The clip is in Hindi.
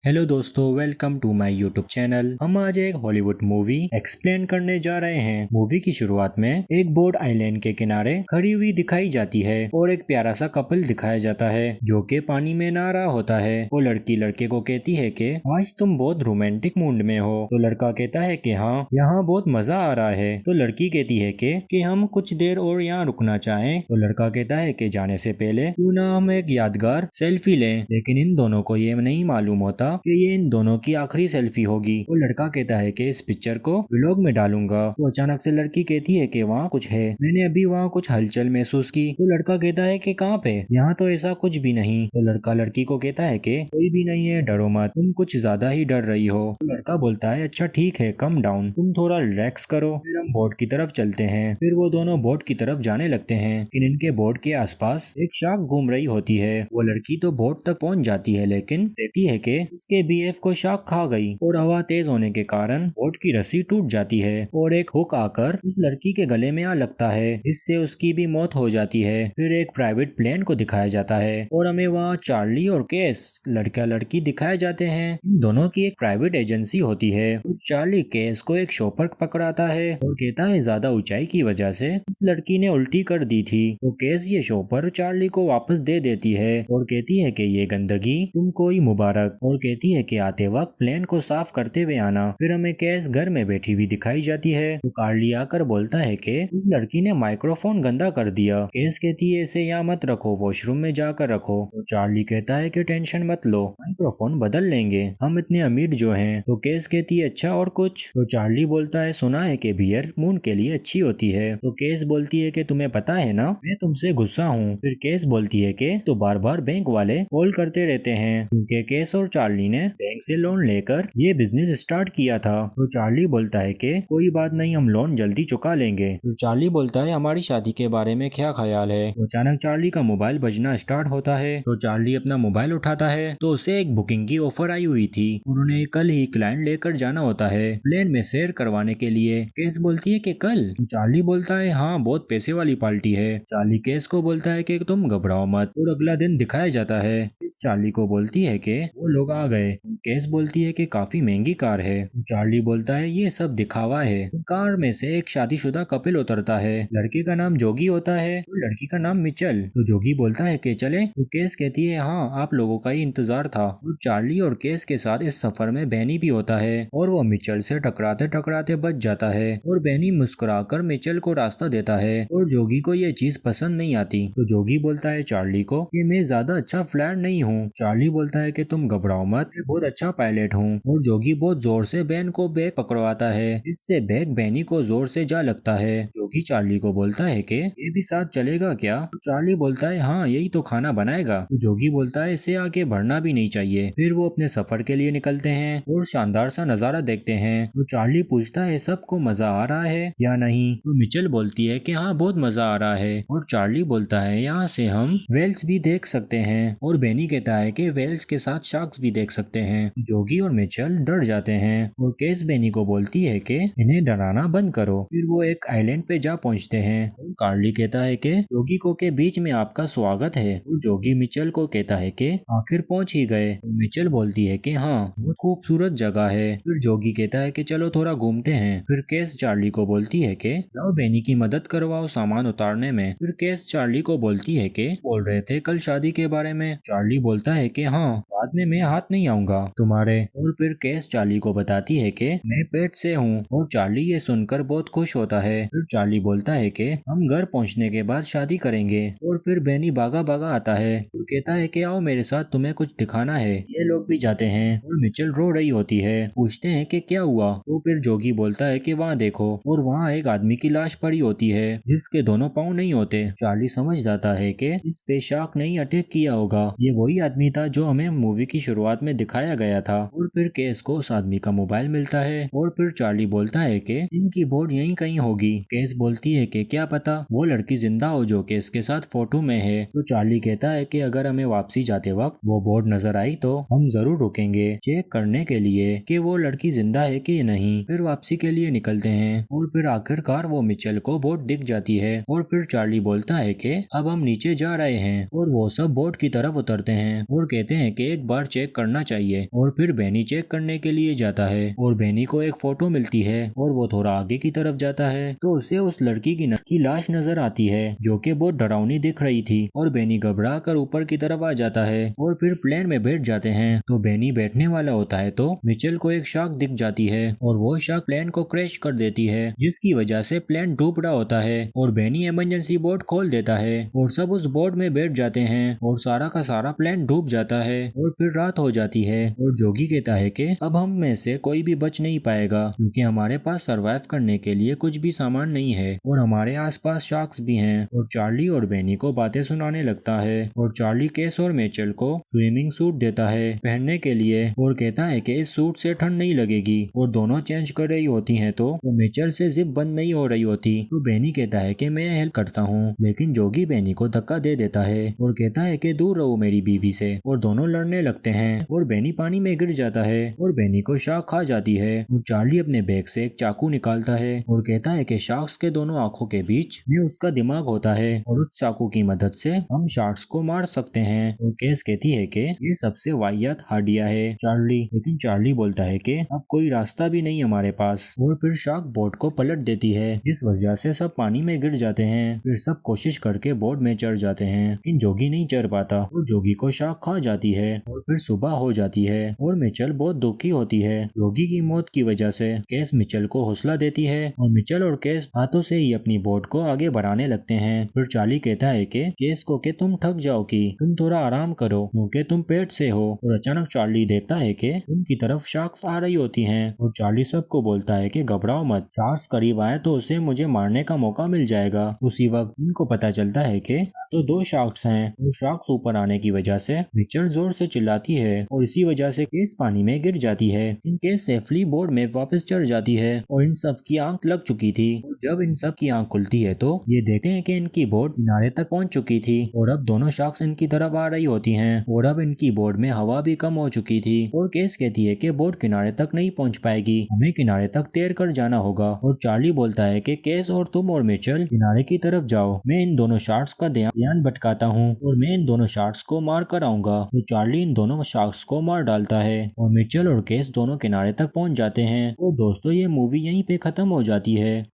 हेलो दोस्तों, welcome to my YouTube channel. हम आज एक हॉलीवुड मूवी एक्सप्लेन करने जा रहे हैं। मूवी की शुरुआत में एक बोट आइलैंड के किनारे खड़ी हुई दिखाई जाती है और एक प्यारा सा कपल दिखाया जाता है जो कि पानी में नहा रहा होता है। वो लड़की लड़के को कहती है कि आज तुम बहुत रोमांटिक मूड में हो। तो लड़का कहता है कि हाँ, यहाँ बहुत मजा आ रहा है। तो लड़की कहती है कि हम कुछ देर और यहाँ रुकना चाहें। तो लड़का कहता है कि जाने से पहले क्यों ना हम एक यादगार सेल्फी लें। लेकिन इन दोनों को ये नहीं मालूम होता कि ये इन दोनों की आखिरी सेल्फी होगी। वो लड़का कहता है कि इस पिक्चर को व्लॉग में डालूंगा। तो अचानक से लड़की कहती है कि वहाँ कुछ है, मैंने अभी वहाँ कुछ हलचल महसूस की। तो लड़का कहता है कि कहाँ पे? यहाँ तो ऐसा कुछ भी नहीं। तो लड़का लड़की को कहता है कि कोई भी नहीं है, डरो मत, तुम कुछ ज्यादा ही डर रही हो। तो लड़का बोलता है अच्छा ठीक है, कम डाउन, तुम थोड़ा रिलैक्स करो, फिर हम बोट की तरफ चलते हैं। फिर वो दोनों बोट की तरफ जाने लगते हैं, लेकिन इनके बोट के आसपास एक शार्क घूम रही होती है। वो लड़की तो बोट तक पहुंच जाती है, लेकिन देखती है कि उसके बीएफ को शार्क खा गई और हवा तेज होने के कारण बोट की रस्सी टूट जाती है और एक हुक आकर उस लड़की के गले में आ लगता है, जिससे उसकी भी मौत हो जाती है। फिर एक प्राइवेट प्लेन को दिखाया जाता है और हमें वहाँ चार्ली और केस लड़का लड़की दिखाए जाते हैं। इन दोनों की एक प्राइवेट एजेंसी होती है। चार्ली केस को एक शॉपर पकड़ाता है और कहता है ज्यादा ऊंचाई की वजह से उस लड़की ने उल्टी कर दी थी। तो केस ये शॉपर चार्ली को वापस दे देती है और कहती है कि ये गंदगी तुमको ही मुबारक, और कहती है कि आते वक्त प्लेन को साफ करते हुए आना। फिर हमें केस घर में बैठी हुई दिखाई जाती है। तो कार्ली आकर बोलता है कि उस लड़की ने माइक्रोफोन गंदा कर दिया। केस कहती है इसे यहाँ मत रखो, वॉशरूम में जाकर रखो। तो चार्ली कहता है कि टेंशन मत लो, माइक्रोफोन बदल लेंगे, हम इतने अमीर जो हैं। तो केस कहती है अच्छा और कुछ? तो चार्ली बोलता है सुना है कि बियर मून के लिए अच्छी होती है। तो केस बोलती है कि तुम्हें पता है ना, मैं तुमसे गुस्सा हूँ। फिर केस बोलती है कि तो बार बार बैंक वाले कॉल करते रहते हैं, क्योंकि केस और चार्ली ने बैंक से लोन लेकर ये बिजनेस स्टार्ट किया था। तो चार्ली बोलता है कि कोई बात नहीं, हम लोन जल्दी चुका लेंगे। तो चार्ली बोलता है हमारी शादी के बारे में क्या ख्याल है? तो अचानक चार्ली का मोबाइल बजना स्टार्ट होता है। तो चार्ली अपना मोबाइल उठाता है तो उसे एक बुकिंग की ऑफर आई हुई थी, उन्होंने कल ही क्लाइंट लेकर जाना होता है प्लेन में शेयर करवाने के लिए। केस बोलती है कि कल? तो चार्ली बोलता है हाँ, बहुत पैसे वाली पार्टी है। चार्ली केस को बोलता है कि तुम घबराओ मत, और अगला दिन दिखाया जाता है। चार्ली को बोलती है कि वो लोग आ गए। केस बोलती है कि काफी महंगी कार है। चार्ली बोलता है ये सब दिखावा है। कार में से एक शादीशुदा कपिल उतरता है, लड़के का नाम जोगी होता है और लड़की का नाम मिचल। तो जोगी बोलता है कि चले? तो केस कहती है हाँ, आप लोगों का ही इंतजार था। और चार्ली और केस के साथ इस सफर में बैनी भी होता है और वो मिचल से टकराते टकराते बच जाता है और बैनी मुस्कुराकर मिचल को रास्ता देता है और जोगी को ये चीज पसंद नहीं आती। तो जोगी बोलता है चार्ली को कि मैं ज्यादा अच्छा फ्लैट नहीं हूँ। चार्ली बोलता है कि तुम घबराओ मत, मैं बहुत अच्छा पायलट हूँ। और जोगी बहुत जोर से बैन को बैग पकड़वाता है, इससे बैग बैनी को जोर से जा लगता है। जोगी चार्ली को बोलता है कि ये भी साथ चलेगा क्या? तो चार्ली बोलता है हाँ, यही तो खाना बनाएगा। तो जोगी बोलता है इसे आगे बढ़ना भी नहीं चाहिए। फिर वो अपने सफर के लिए निकलते हैं और शानदार सा नजारा देखते हैं। तो चार्ली पूछता है सबको मजा आ रहा है या नहीं? तो मिचेल बोलती है कि हाँ, बहुत मजा आ रहा है। और चार्ली बोलता है यहाँ से हम वेल्स भी देख सकते हैं, और बेनी कहता है कि वेल्स के साथ शार्क्स भी देख सकते हैं। जोगी और मिचेल डर जाते हैं और केस बेनी को बोलती है कि इन्हें डराना बंद करो। फिर वो एक आइलैंड पे जा पहुंचते हैं और कार्ली कहता है कि जोगी को के बीच में आपका स्वागत है। और जोगी मिचेल को कहता है कि आखिर पहुंच ही गए। मिचेल बोलती है कि हाँ, बहुत खूबसूरत जगह है। फिर जोगी कहता है कि चलो थोड़ा घूमते हैं। फिर केस चार्ली को बोलती है कि जाओ बेनी की मदद करवाओ सामान उतारने में। फिर केस चार्ली को बोलती है कि बोल रहे थे कल शादी के बारे में। चार्ली बोलता है कि हाँ, बाद में मैं हाथ नहीं आऊंगा तुम्हारे। और फिर केस चार्ली को बताती है कि मैं पेट से हूँ, और चार्ली ये सुनकर बहुत खुश होता है। फिर चार्ली बोलता है कि हम घर पहुँचने के बाद शादी करेंगे। और फिर बेनी भागा भागा आता है और कहता है कि आओ मेरे साथ, तुम्हें कुछ दिखाना है। ये लोग भी जाते हैं और मिचेल रो रही होती है। पूछते हैं कि क्या हुआ? तो फिर जोगी बोलता है कि वहाँ देखो, और वहाँ एक आदमी की लाश पड़ी होती है जिसके दोनों पाँव नहीं होते। चार्ली समझ जाता है कि इस पे शार्क नहीं अटैक किया होगा, ये वही आदमी था जो हमें मूवी की शुरुआत में दिखाया गया था। और फिर केस को उस आदमी का मोबाइल मिलता है और फिर चार्ली बोलता है कि इनकी बोर्ड यहीं कहीं होगी। केस बोलती है कि क्या पता वो लड़की जिंदा हो जो केस के साथ फोटो में है। तो चार्ली कहता है कि अगर हमें वापसी जाते वक्त वो बोर्ड नजर आई तो हम जरूर रुकेंगे चेक करने के लिए कि वो लड़की जिंदा है कि नहीं। फिर वापसी के लिए निकलते हैं और फिर आखिरकार वो मिचेल को बोट दिख जाती है। और फिर चार्ली बोलता है कि अब हम नीचे जा रहे हैं, और वो सब बोट की तरफ उतरते हैं और कहते हैं कि एक बार चेक करना चाहिए और फिर बेनी चेक करने के लिए जाता है और बेनी को एक फोटो मिलती है और वो थोड़ा आगे की तरफ जाता है तो उसे उस लड़की की लाश नजर आती है जो कि बहुत डरावनी दिख रही थी और बेनी घबरा कर ऊपर की तरफ आ जाता है और फिर प्लेन में बैठ जाते हैं। तो बेनी बैठने वाला होता है तो मिचेल को एक शार्क दिख जाती है और वो शार्क प्लेन को क्रैश कर देती है जिसकी वजह से प्लेन डूब रहा होता है और बेनी इमरजेंसी बोर्ड खोल देता है और सब उस बोर्ड में बैठ जाते हैं और सारा का सारा प्लेन डूब जाता है और फिर रात हो जाती है और जोगी कहता है कि अब हम में से कोई भी बच नहीं पाएगा क्योंकि हमारे पास सरवाइव करने के लिए कुछ भी सामान नहीं है और हमारे आसपास शार्क्स भी हैं। और चार्ली और बेनी को बातें सुनाने लगता है और चार्ली केस और मेचल को स्विमिंग सूट देता है पहनने के लिए और कहता है कि इस सूट से ठंड नहीं लगेगी और दोनों चेंज कर रही होती हैं तो मेचल से जिप बंद नहीं हो रही होती तो बेनी कहता है कि मैं हेल्प करता हूँ लेकिन जोगी बेनी को धक्का दे देता है और कहता है कि दूर रहो मेरी बीवी से और दोनों लड़ने लगते हैं और बेनी पानी में गिर जाता है और बेनी को शार्क खा जाती है और चार्ली अपने बैग से एक चाकू निकालता है और कहता है कि शार्क्स के दोनों आंखों के बीच में उसका दिमाग होता है और उस चाकू की मदद से हम शार्क्स को मार सकते हैं। और केस कहती है कि ये सबसे वाहियात आइडिया है चार्ली, लेकिन चार्ली बोलता है कि अब कोई रास्ता भी नहीं हमारे पास और फिर शार्क बोट को पलट देती है जिस वजह से सब पानी में गिर जाते हैं। फिर सब कोशिश करके बोट में चढ़ जाते हैं लेकिन जोगी नहीं चढ़ पाता और जोगी को शार्क खा जाती है और फिर सुबह हो जाती है और मिचेल बहुत दुखी होती है जोगी की मौत की वजह से। केस मिचेल को हौसला देती है और मिचेल और केस हाथों से ही अपनी बोट को आगे बढ़ाने लगते हैं। फिर चार्ली कहता है कि केस को कि तुम थक जाओ कि तुम थोड़ा आराम करो क्योंकि तुम पेट से हो। और अचानक चार्ली देखता है कि उनकी तरफ शार्क्स आ रही होती हैं और चार्ली सबको बोलता है कि घबराओ मत, शार्क्स करीब आए तो उसे मुझे मारने का मौका मिल जाएगा। उसी वक्त इनको पता चलता है कि तो दो शार्क्स हैं और शार्क्स ऊपर आने की वजह से मिचेल जोर से चिल्लाती है और इसी वजह से केस पानी में गिर जाती है। इन केस सेफली बोर्ड में वापस चढ़ जाती है और इन सब की आंख लग चुकी थी। और जब इन सब की आंख खुलती है तो ये देखते हैं कि इनकी बोट किनारे तक पहुंच चुकी थी और अब दोनों शार्क्स इनकी तरफ आ रही होती हैं और अब इनकी बोट में हवा भी कम हो चुकी थी। और केस कहती है कि बोट किनारे तक नहीं पहुंच पाएगी, हमें किनारे तक तैर कर जाना होगा। और चार्ली बोलता है कि केस और तुम और मिचेल किनारे की तरफ जाओ, मैं इन दोनों शार्क्स का ध्यान भटकाता हूँ और मैं इन दोनों शार्क्स को मार कर आऊंगा। तो चार्ली इन दोनों शार्क्स को मार डालता है और मिचेल और केस दोनों किनारे तक पहुंच जाते हैं। और दोस्तों ये मूवी यहीं पे खत्म हो जाती है।